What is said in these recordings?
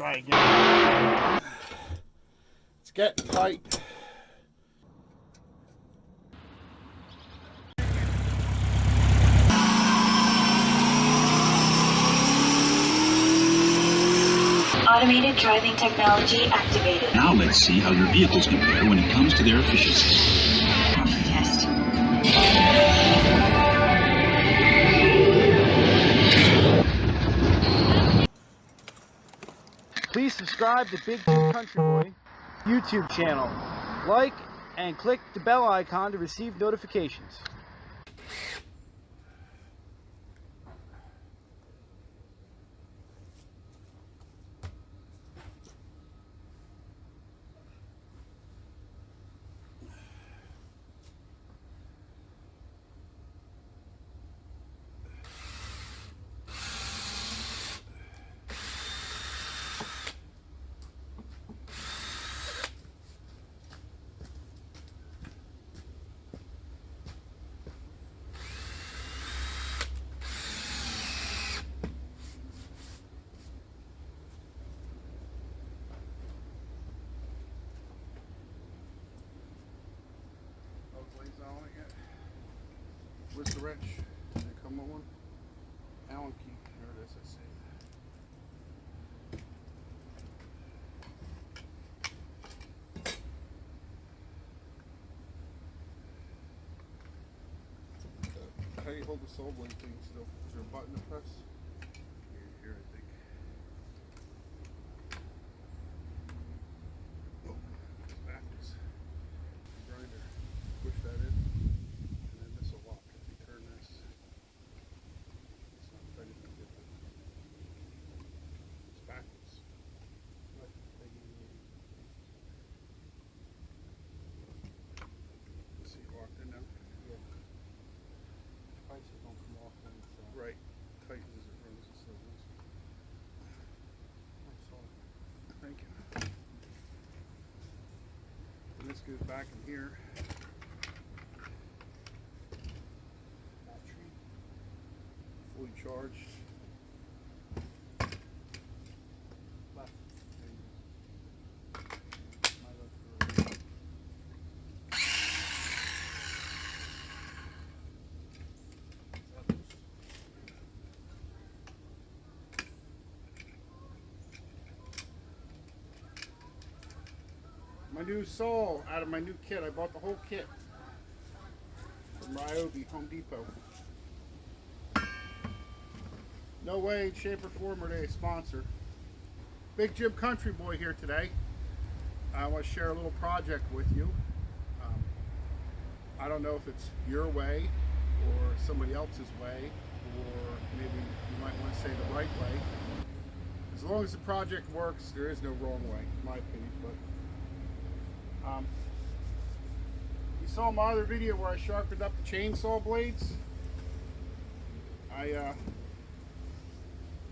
try again. It's getting tight. Automated driving technology activated. Now let's see how your vehicles compare when it comes to their efficiency. Test. Please subscribe to Big Jim Country Boy YouTube channel. Like and click the bell icon to receive notifications. Where's the wrench? Did it come with one? Allen key. There it is, I see. How do you hold the saw blade thing still? Is there a button to press? Here, I think. Oh, it's backwards. Grinder. Push that in. Right, tightens as it runs and slowens. Thank you. And this goes back in here. Battery, fully charged. Left. My left or right. My new saw out of my new kit. I bought the whole kit from Ryobi, Home Depot. No way, shape, or form are they a sponsor. Big Jim Country Boy here today. I want to share a little project with you. I don't know if it's your way or somebody else's way, or maybe you might want to say the right way. As long as the project works, there is no wrong way, in my opinion. But you saw my other video where I sharpened up the chainsaw blades. I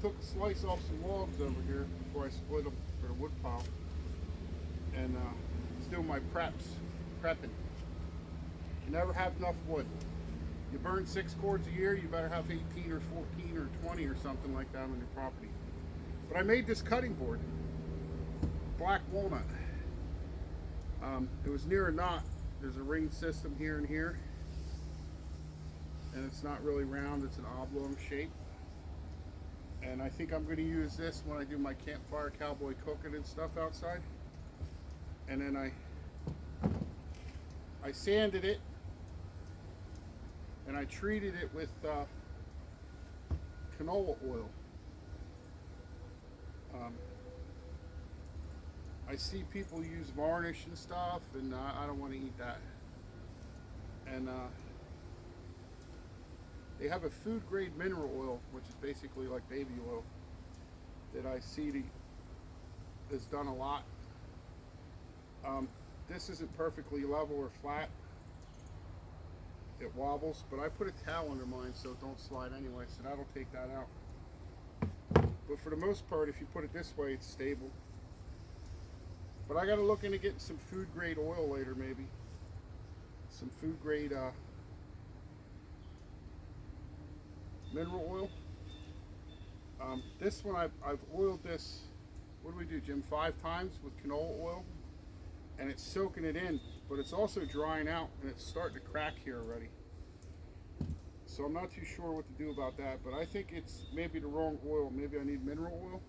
took a slice off some logs over here before I split them for the wood pile, and was doing my prepping. You never have enough wood. You burn 6 cords a year, you better have 18 or 14 or 20 or something like that on your property. But I made this cutting board, black walnut. It was near a knot. There's a ring system here and here, and it's not really round, it's an oblong shape. And I think I'm going to use this when I do my campfire cowboy cooking and stuff outside. And then I sanded it and I treated it with canola oil. I see people use varnish and stuff, and I don't want to eat that. And they have a food grade mineral oil, which is basically like baby oil, that I see is done a lot. This isn't perfectly level or flat. It wobbles, but I put a towel under mine so it don't slide anyway, so that'll take that out. But for the most part, if you put it this way, it's stable. But I gotta look into getting some food grade oil later, maybe. Some food grade mineral oil. This one, I've oiled this what do we do, Jim? 5 times with canola oil, and it's soaking it in, but it's also drying out, and it's starting to crack here already. So I'm not too sure what to do about that, but I think it's maybe the wrong oil. Maybe I need mineral oil.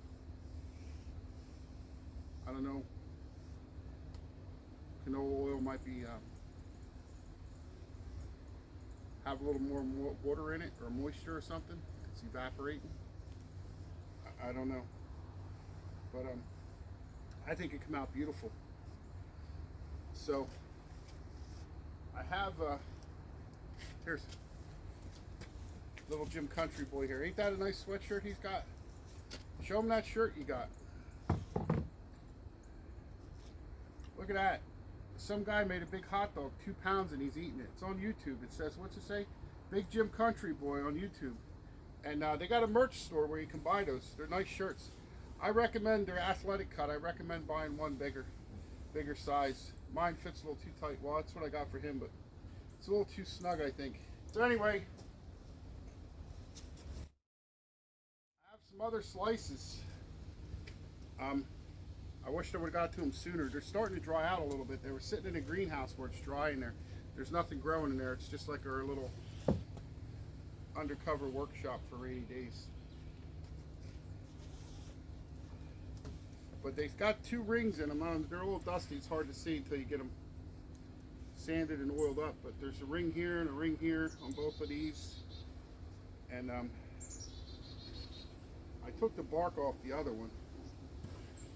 I don't know. Canola oil might be have a little more water in it or moisture or something. It's evaporating. I don't know, but I think it come out beautiful. So I have here's little Jim Country Boy here. Ain't that a nice sweatshirt he's got? Show him that shirt you got. Look at that. Some guy made a big hot dog, 2 pounds, and he's eating it. It's on YouTube. It says, what's it say? Big Jim Country Boy on YouTube. And they got a merch store where you can buy those. They're nice shirts. I recommend their athletic cut. I recommend buying one bigger size. Mine fits a little too tight. Well, that's what I got for him, but it's a little too snug, I think. So anyway, I have some other slices. I wish I would have got to them sooner. They're starting to dry out a little bit. They were sitting in a greenhouse where it's dry in there. There's nothing growing in there. It's just like our little undercover workshop for rainy days. But they've got 2 rings in them. They're a little dusty. It's hard to see until you get them sanded and oiled up. But there's a ring here and a ring here on both of these. And I took the bark off the other one.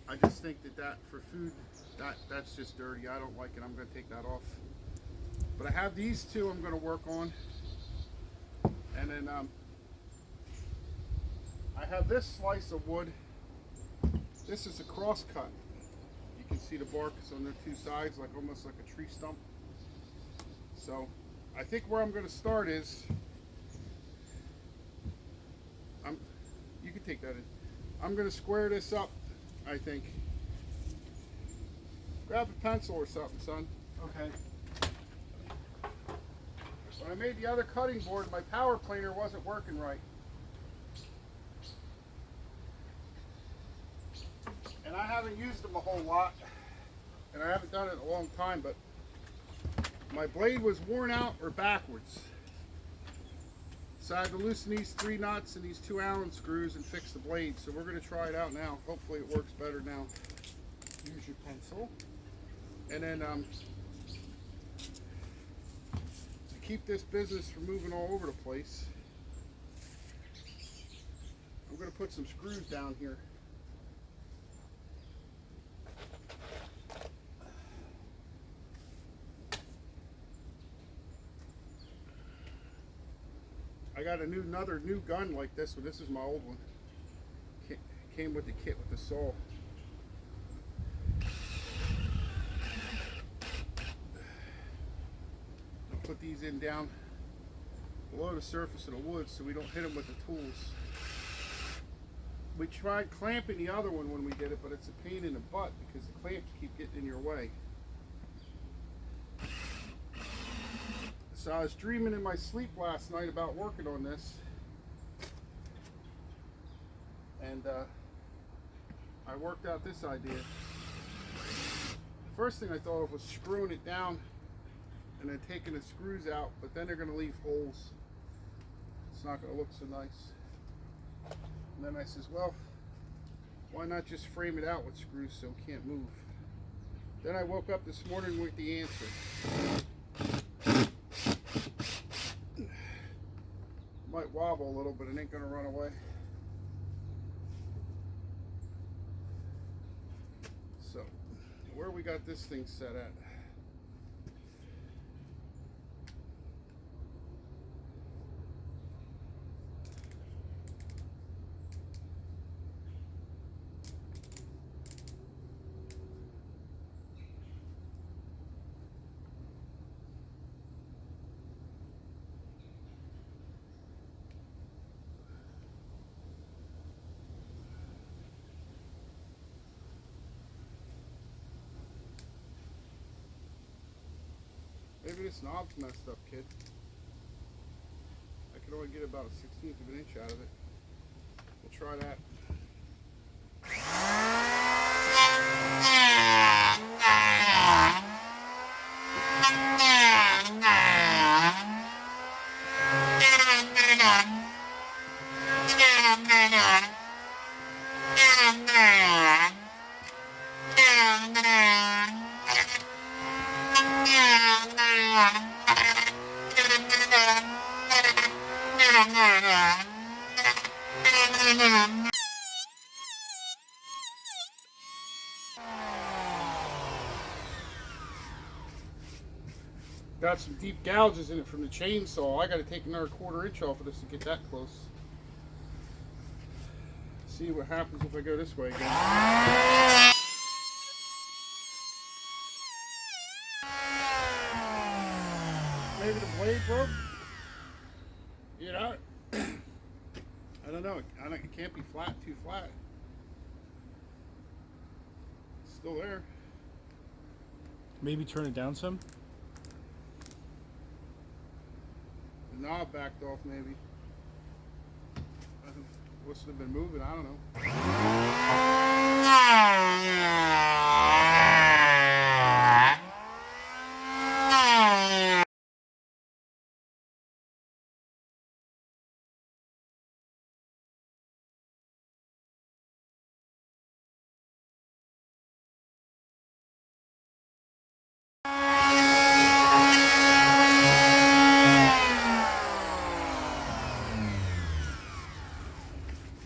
I just think that for food, that's just dirty. I don't like it. I'm going to take that off. But I have these 2 I'm going to work on. And then I have this slice of wood. This is a cross cut. You can see the bark is on the 2 sides, like almost like a tree stump. So I think where I'm going to start is, you can take that in. I'm going to square this up, I think. Grab a pencil or something, son. Okay. When I made the other cutting board, my power planer wasn't working right. And I haven't used them a whole lot. And I haven't done it in a long time, but my blade was worn out or backwards. So I had to loosen these 3 nuts and these 2 Allen screws and fix the blade. So we're going to try it out now. Hopefully it works better now. Use your pencil. And then to keep this business from moving all over the place, I'm going to put some screws down here. I got another new gun like this one. This is my old one. Came with the kit with the saw. I'll put these in down below the surface of the wood so we don't hit them with the tools. We tried clamping the other one when we did it, but it's a pain in the butt because the clamps keep getting in your way. So I was dreaming in my sleep last night about working on this, and I worked out this idea. The first thing I thought of was screwing it down and then taking the screws out, but then they're going to leave holes. It's not going to look so nice. And then I says, well, why not just frame it out with screws so it can't move? Then I woke up this morning with the answer. Might wobble a little, but it ain't gonna run away. So, where we got this thing set at? Maybe this knob's messed up, kid. I could only get about a 1/16 of an inch out of it. We'll try that. Got some deep gouges in it from the chainsaw. I got to take another 1/4 inch off of this to get that close. See what happens if I go this way again. Maybe the blade broke. You know, I don't know. It can't be flat, too flat. It's still there. Maybe turn it down some. The knob backed off, maybe. Must have been moving. I don't know.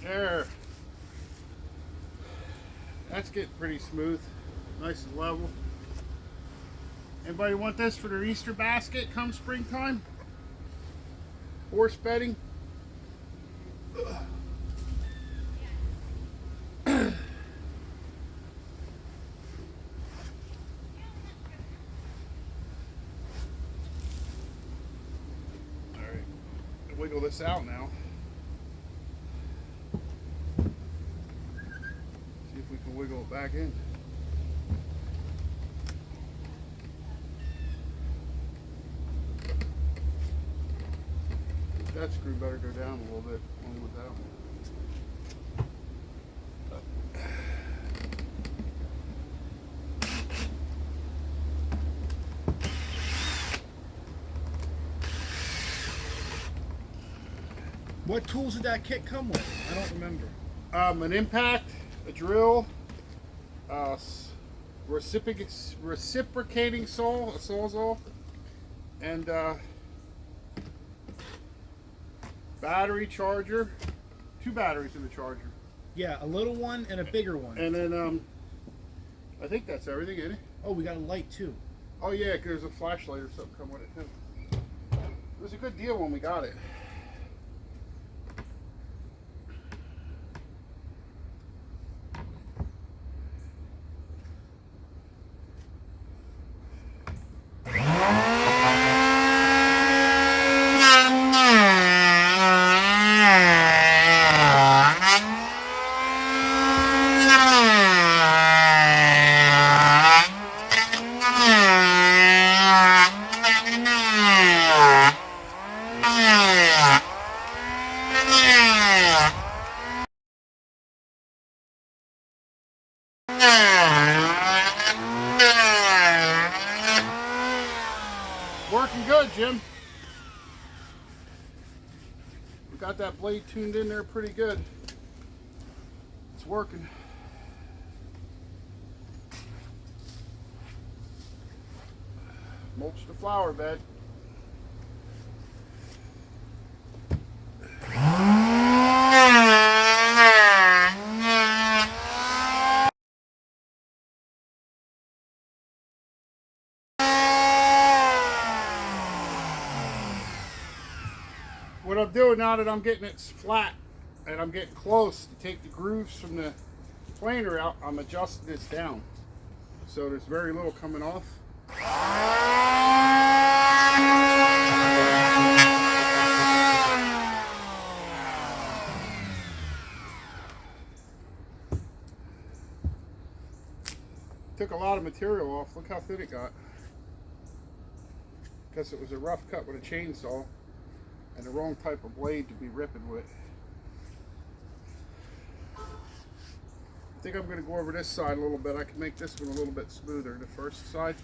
There. That's getting pretty smooth. Nice and level. Anybody want this for their Easter basket come springtime? Horse bedding? Alright, wiggle this out now. See if we can wiggle it back in. That screw better go down a little bit along with that one. What tools did that kit come with? I don't remember. An impact, a drill, reciprocating saw, a sawzall, and battery charger. 2 batteries in the charger. Yeah, a little one and a bigger one. And then I think that's everything, isn't it? Oh, we got a light too. Oh yeah, 'cause there's a flashlight or something come with it too. It was a good deal when we got it. Working good, Jim. We got that blade tuned in there pretty good. It's working. Mulch the flower bed. What I'm doing now that I'm getting it flat and I'm getting close to take the grooves from the planer out, I'm adjusting this down. So there's very little coming off. Took a lot of material off. Look how thin it got. Because it was a rough cut with a chainsaw and the wrong type of blade to be ripping with. I think I'm going to go over this side a little bit. I can make this one a little bit smoother, the first side.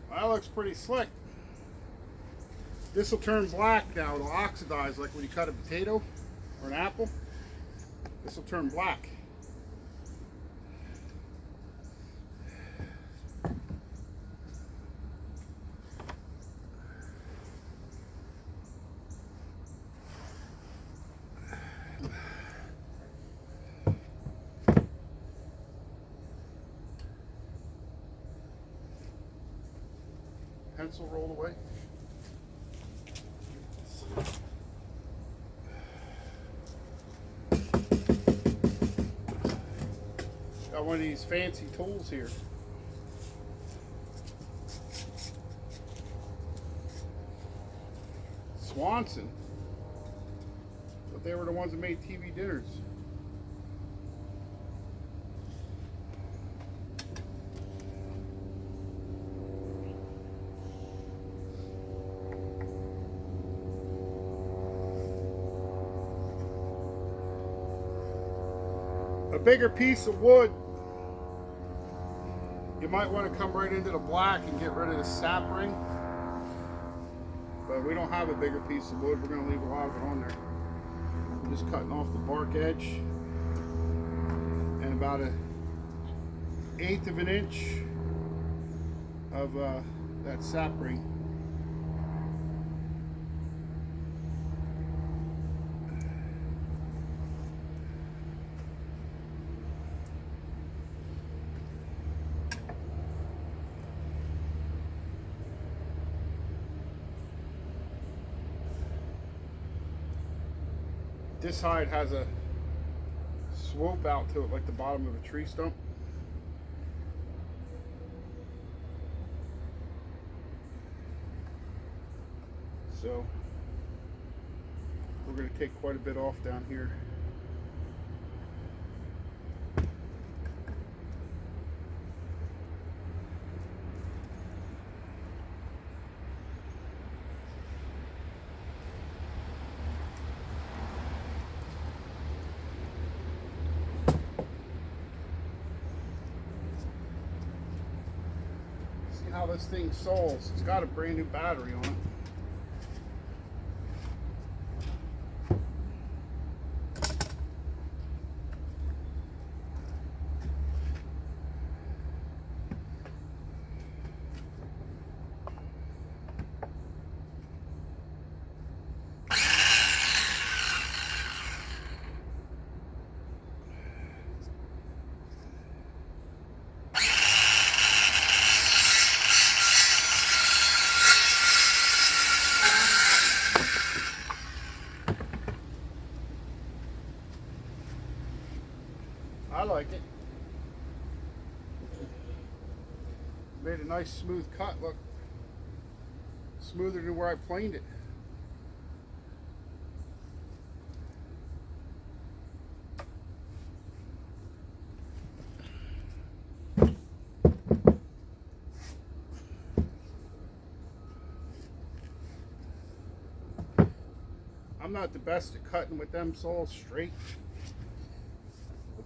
That looks pretty slick. This will turn black now. It'll oxidize like when you cut a potato or an apple. This will turn black. Pencil rolled away. Got one of these fancy tools here. Swanson. But they were the ones that made TV dinners. A bigger piece of wood, you might want to come right into the black and get rid of the sap ring, but we don't have a bigger piece of wood. We're going to leave a lot of it on there. I'm just cutting off the bark edge and about 1/8 of an inch of that sap ring. This hide has a swope out to it like the bottom of a tree stump. So we're going to take quite a bit off down here. How this thing sols. It's got a brand new battery on it. I like it. Made a nice smooth cut. Look, smoother than where I planed it. I'm not the best at cutting with them saws straight.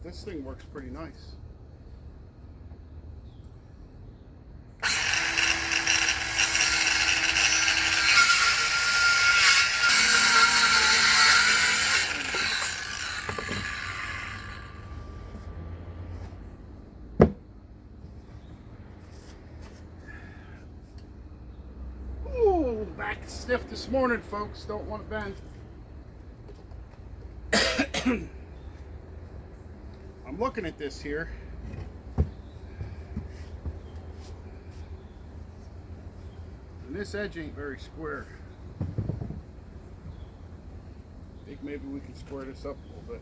This thing works pretty nice. Ooh, back stiff this morning, folks. Don't want to bend. I'm looking at this here. And this edge ain't very square. I think maybe we can square this up a little bit.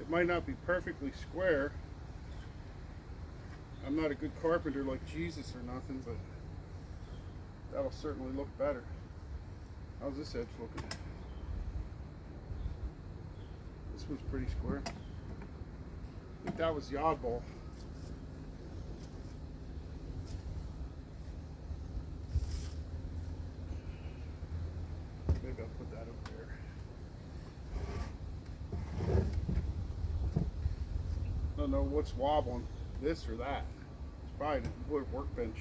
It might not be perfectly square. I'm not a good carpenter like Jesus or nothing, but that'll certainly look better. How's this edge looking? This one's pretty square. I think that was the oddball. Maybe I'll put that over there. I don't know what's wobbling, this or that. It's probably the wood workbench.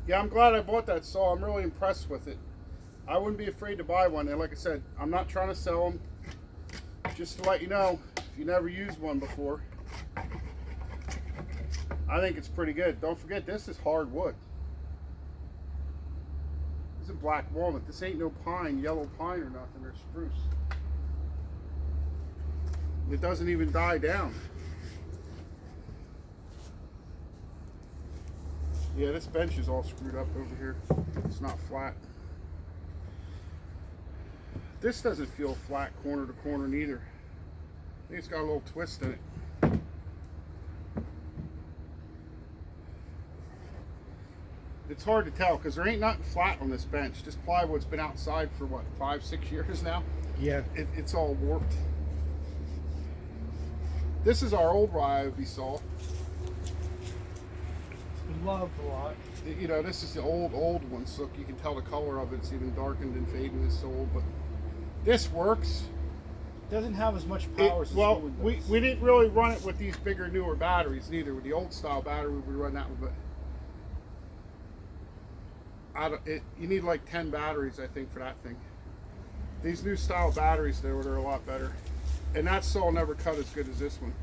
Yeah, I'm glad I bought that saw. I'm really impressed with it. I wouldn't be afraid to buy one. And like I said, I'm not trying to sell them. Just to let you know, if you never used one before, I think it's pretty good. Don't forget, this is hardwood. This is black walnut. This ain't no pine, yellow pine or nothing, or spruce. It doesn't even die down. Yeah, this bench is all screwed up over here. It's not flat. This doesn't feel flat corner to corner neither. I think it's got a little twist in it. It's hard to tell because there ain't nothing flat on this bench. This plywood's been outside for what, 5-6 years now? Yeah. It's all warped. This is our old Ryobi saw. Loved a lot. You know, this is the old one, so look, you can tell the color of it. It's even darkened and fading. It's so old, but this works. Doesn't have as much power as well, this one we does. didn't really run it with these bigger, newer batteries neither. With the old style battery, we run that one, but you need like 10 batteries, I think, for that thing. These new style batteries, they're a lot better, and that saw never cut as good as this one.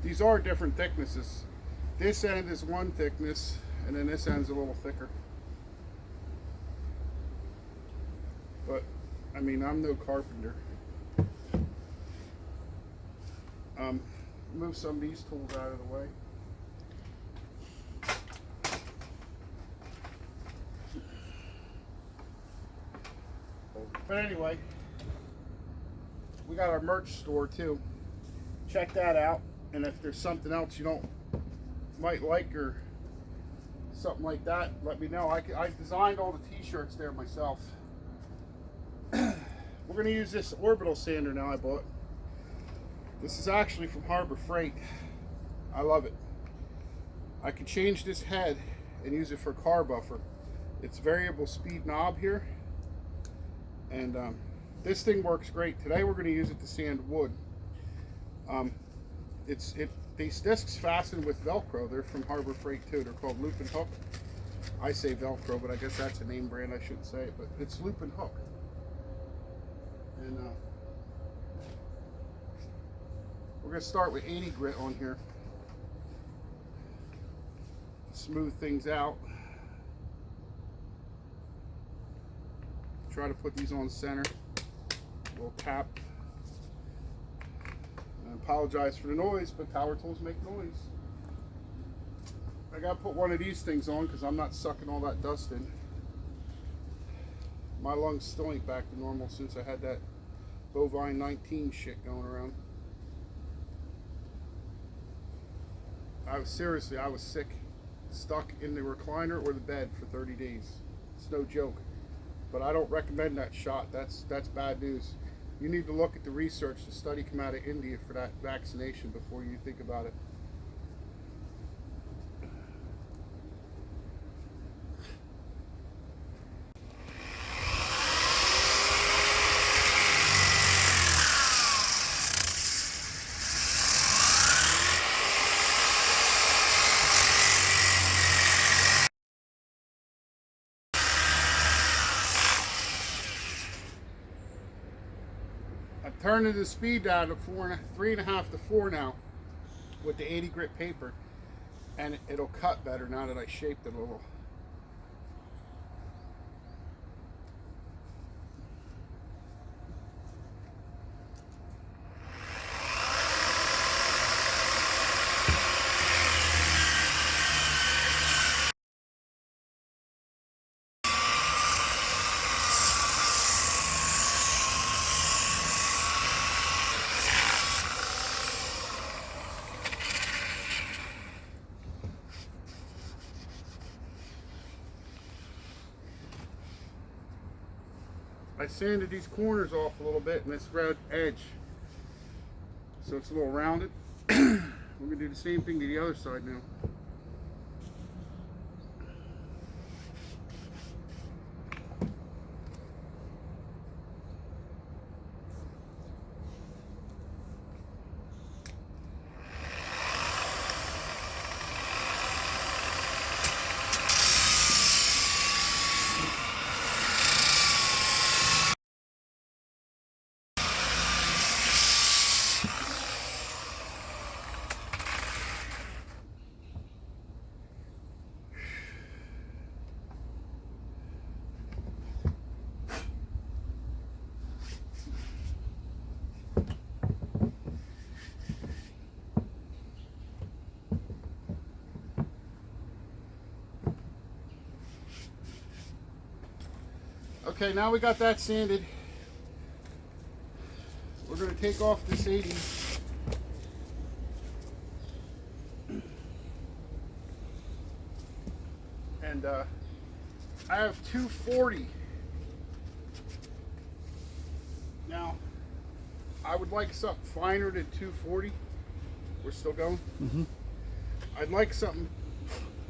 These are different thicknesses. This end is one thickness, and then this end's a little thicker. But, I mean, I'm no carpenter. Move some of these tools out of the way. But anyway, we got our merch store too. Check that out. And if there's something else you might like or something like that, let me know. I designed all the t-shirts there myself. We're going to use this orbital sander now I bought. This is actually from Harbor Freight. I love it. I can change this head and use it for car buffer. It's variable speed knob here. And this thing works great. Today we're going to use it to sand wood. These discs fasten with Velcro. They're from Harbor Freight too. They're called Loop and Hook. I say Velcro, but I guess that's a name brand. I shouldn't say it, but it's Loop and Hook. And we're gonna start with 80 grit on here. Smooth things out. Try to put these on center. A little tap. I apologize for the noise, but power tools make noise. I gotta put one of these things on because I'm not sucking all that dust in. My lungs still ain't back to normal since I had that bovine 19 shit going around. I was sick, stuck in the recliner or the bed for 30 days. It's no joke. But I don't recommend that shot. That's bad news. You need to look at the research. The study come out of India for that vaccination before you think about it. I've turned the speed down to 3.5 to 4 now with the 80 grit paper, and it'll cut better now that I shaped it a little. I sanded these corners off a little bit and this red edge, so it's a little rounded. We're gonna do the same thing to the other side now. Okay, now we got that sanded. We're going to take off this 80. And I have 240. Now, I would like something finer than 240. We're still going? Mm-hmm. I'd like something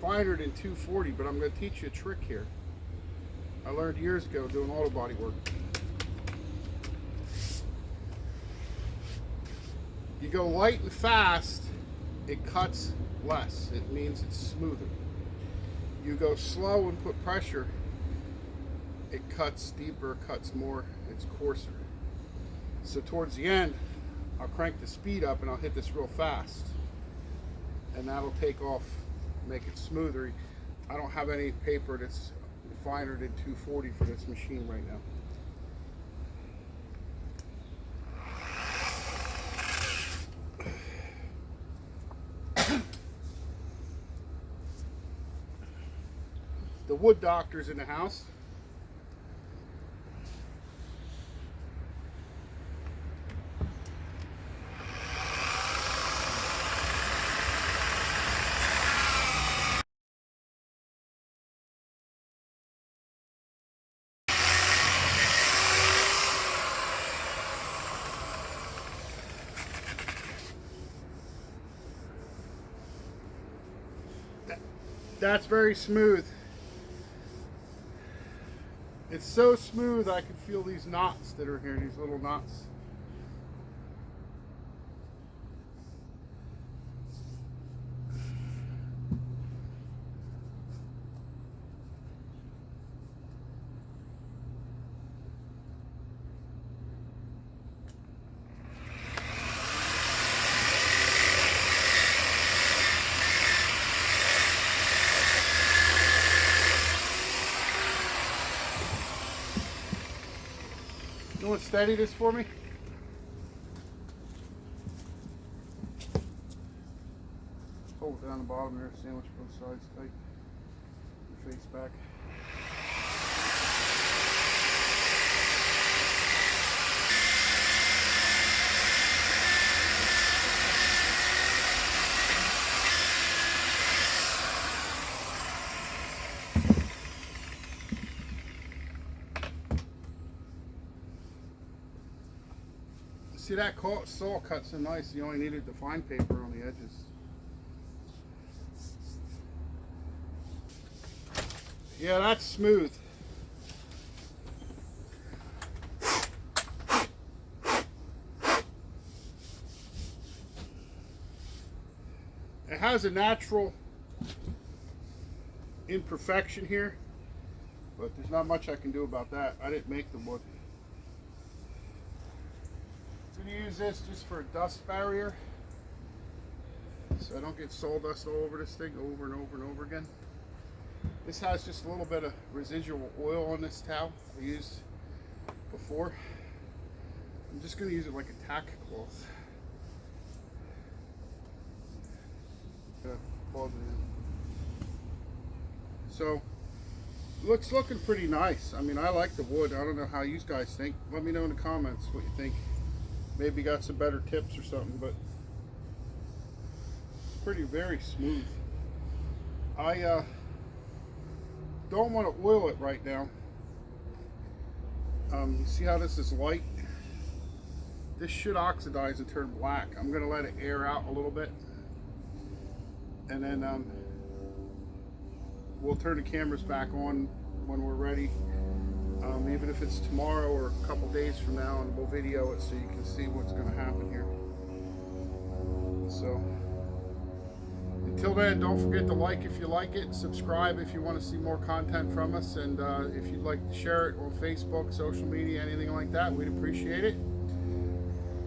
finer than 240, but I'm going to teach you a trick here. I learned years ago doing auto body work. You go light and fast, it cuts less. It means it's smoother. You go slow and put pressure, it cuts deeper, cuts more, it's coarser. So towards the end, I'll crank the speed up and I'll hit this real fast. And that'll take off, make it smoother. I don't have any paper that's finer than 240 for this machine right now. The wood doctor's in the house. That's very smooth. It's so smooth I can feel these knots that are here, these little knots. You want to steady this for me? Hold it down the bottom there, sandwich both sides tight. Your face back. See that saw cut so nice, you only needed the fine paper on the edges. Yeah, that's smooth. It has a natural imperfection here, but there's not much I can do about that. I didn't make the wood. I'm going to use this just for a dust barrier, so I don't get sawdust all over this thing over and over and over again. This has just a little bit of residual oil on this towel I used before. I'm just going to use it like a tack cloth. So, looking pretty nice. I mean, I like the wood. I don't know how you guys think. Let me know in the comments what you think. Maybe got some better tips or something, but very smooth. I don't want to oil it right now You see how this is light? This should oxidize and turn black. I'm gonna let it air out a little bit, and then we'll turn the cameras back on when we're ready. Even if it's tomorrow or a couple days from now, and we'll video it so you can see what's gonna happen here. So until then, don't forget to like if you like it, subscribe if you want to see more content from us, and if you'd like to share it on Facebook, social media, anything like that, we'd appreciate it.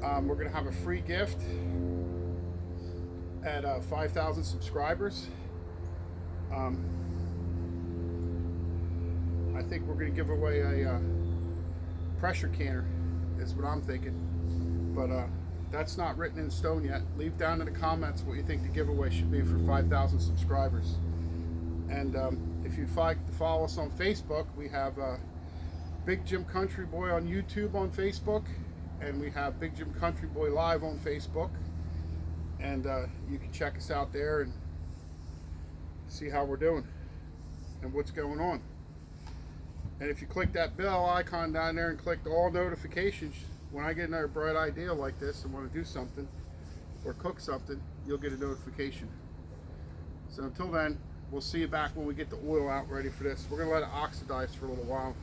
We're going to have a free gift at 5,000 subscribers. I think we're going to give away a pressure canner, is what I'm thinking. But that's not written in stone yet. Leave down in the comments what you think the giveaway should be for 5,000 subscribers. And if you'd like to follow us on Facebook, we have Big Jim Country Boy on YouTube on Facebook, and we have Big Jim Country Boy Live on Facebook. And you can check us out there and see how we're doing and what's going on. And if you click that bell icon down there and click all notifications, when I get another bright idea like this and want to do something or cook something, you'll get a notification. So until then, we'll see you back when we get the oil out ready for this. We're going to let it oxidize for a little while.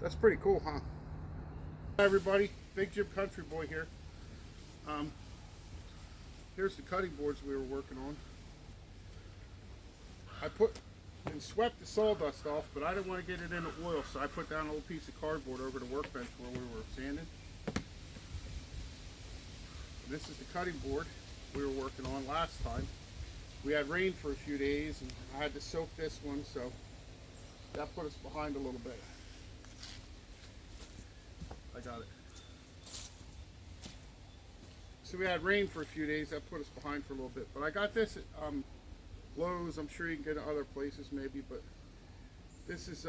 That's pretty cool, huh? Hi everybody, Big Jim Country Boy here. Here's the cutting boards we were working on. I put and swept the sawdust off, but I didn't want to get it in the oil, so I put down a little piece of cardboard over the workbench where we were sanding. This is the cutting board we were working on last time. We had rain for a few days, and I had to soak this one, so that put us behind a little bit. I got it. So we had rain for a few days, that put us behind for a little bit. But I got this at Lowe's. I'm sure you can get it other places maybe, but this is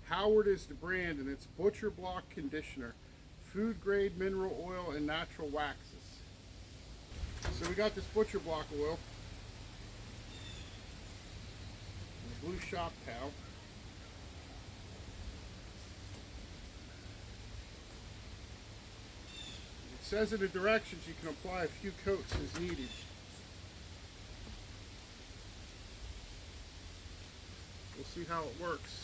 Howard is the brand, and it's Butcher Block Conditioner, food grade mineral oil and natural waxes. So we got this Butcher Block oil, and a blue shop towel. It says in the directions you can apply a few coats as needed. We'll see how it works.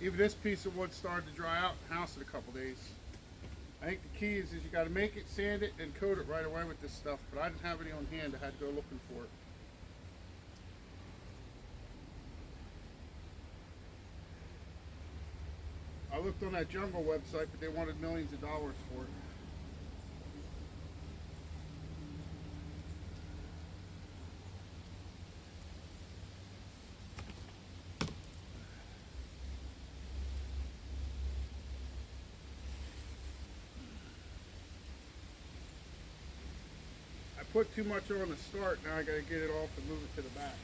Even this piece of wood started to dry out in the house in a couple days. I think the key is you got to make it, sand it, and coat it right away with this stuff. But I didn't have any on hand. I had to go looking for it. I looked on that Jungle website, but they wanted millions of dollars for it. I put too much on the start, now I gotta get it off and move it to the back.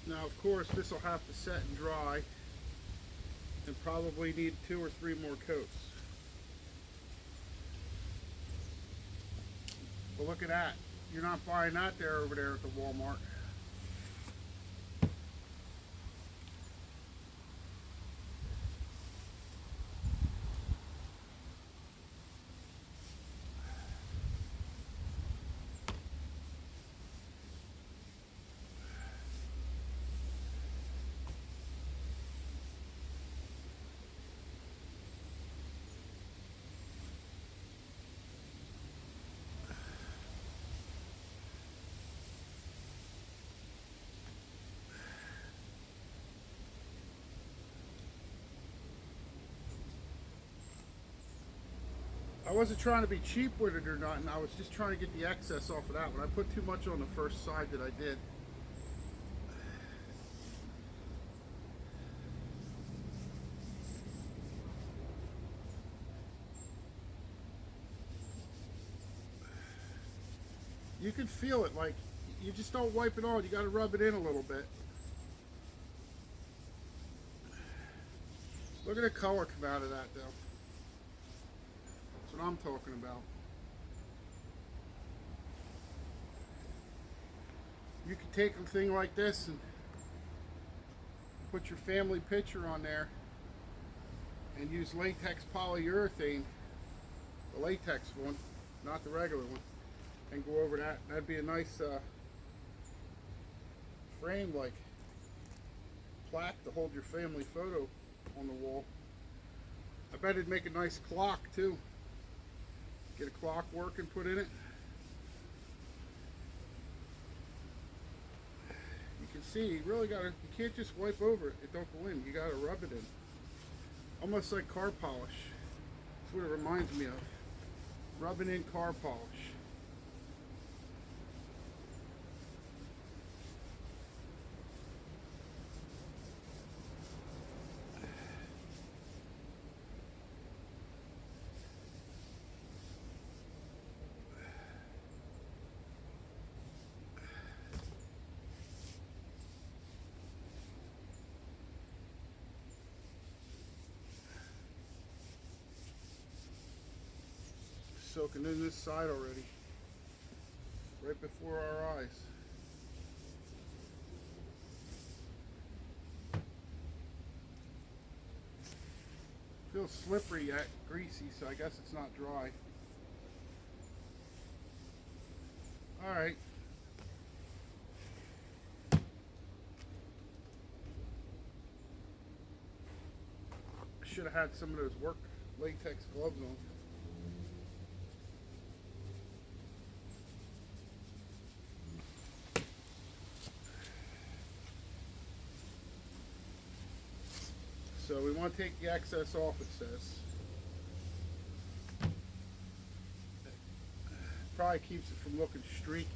Now, of course, this will have to set and dry and probably need 2 or 3 more coats. But look at that. You're not buying that there over there at the Walmart. wasn't trying to be cheap with it or nothing. I was just trying to get the excess off of that one. I put too much on the first side that I did. You can feel it, like, you just don't wipe it on. You got to rub it in a little bit. Look at the color come out of that, though. That's what I'm talking about. You can take a thing like this and put your family picture on there and use latex polyurethane, the latex one, not the regular one, and go over that. That'd be a nice frame, like plaque to hold your family photo on the wall. I bet it'd make a nice clock too. Get a clock working, put in it. You can see, you really gotta, you can't just wipe over it. It don't go in. You gotta rub it in. Almost like car polish. That's what it reminds me of. Rubbing in car polish. Soaking in this side already, right before our eyes. Feels slippery yet greasy, so I guess it's not dry. All right. I should have had some of those work latex gloves on. So we want to take the excess off, it says. Probably keeps it from looking streaky.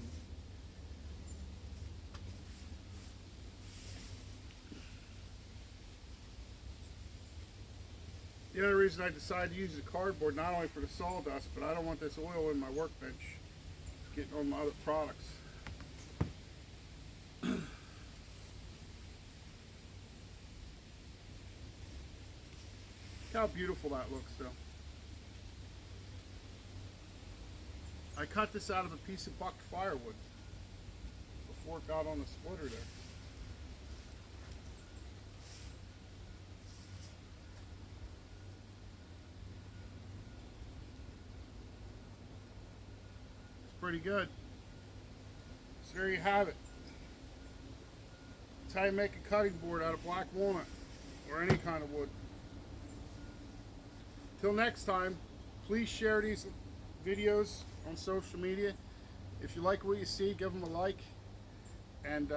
The other reason I decided to use the cardboard, not only for the sawdust, but I don't want this oil in my workbench getting on my other products. Look how beautiful that looks, though. I cut this out of a piece of bucked firewood before it got on the splitter there. It's pretty good. So there you have it. That's how you make a cutting board out of black walnut or any kind of wood. Till next time, please share these videos on social media. If you like what you see, give them a like. And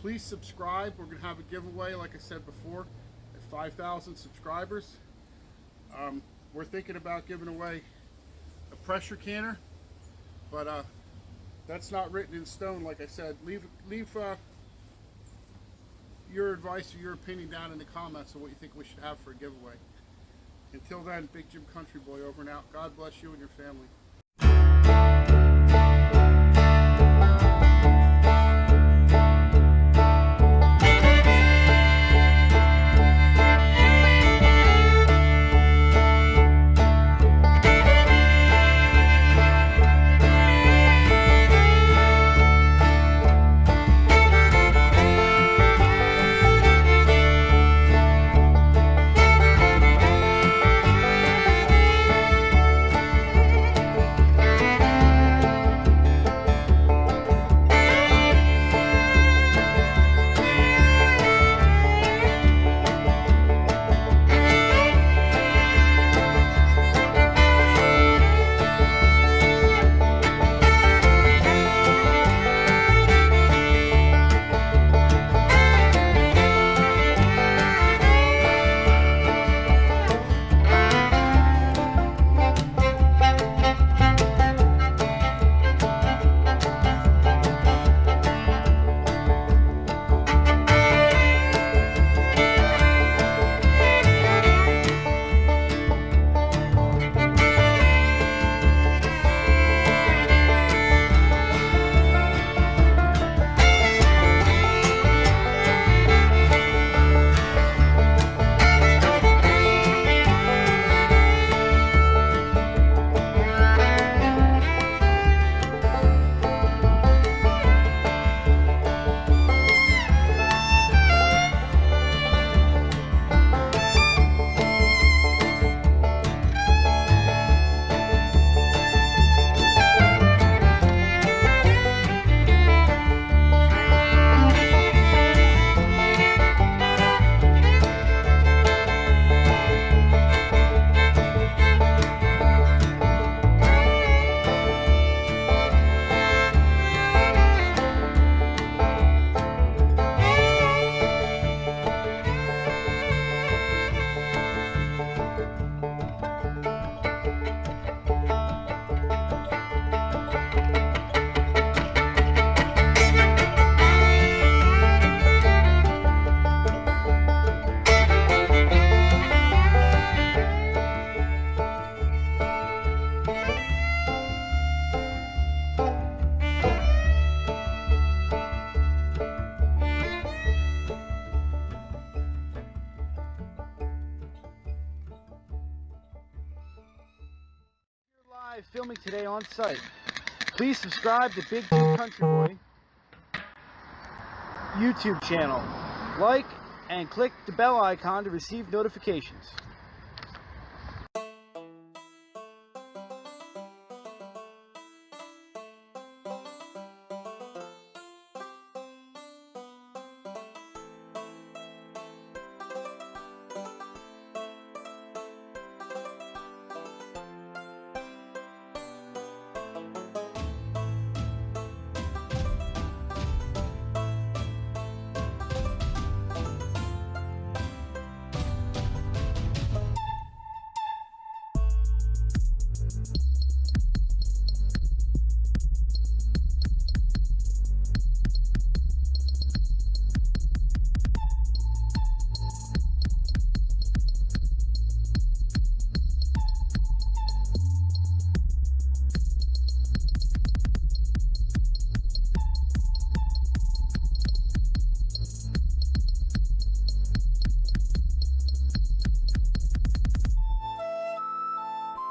please subscribe. We're going to have a giveaway, like I said before, at 5,000 subscribers. We're thinking about giving away a pressure canner, but that's not written in stone, like I said. Leave your advice or your opinion down in the comments of what you think we should have for a giveaway. Until then, Big Jim Country Boy over and out. God bless you and your family. filming today on site. Please subscribe to Big Two Country Boy YouTube channel. Like and click the bell icon to receive notifications.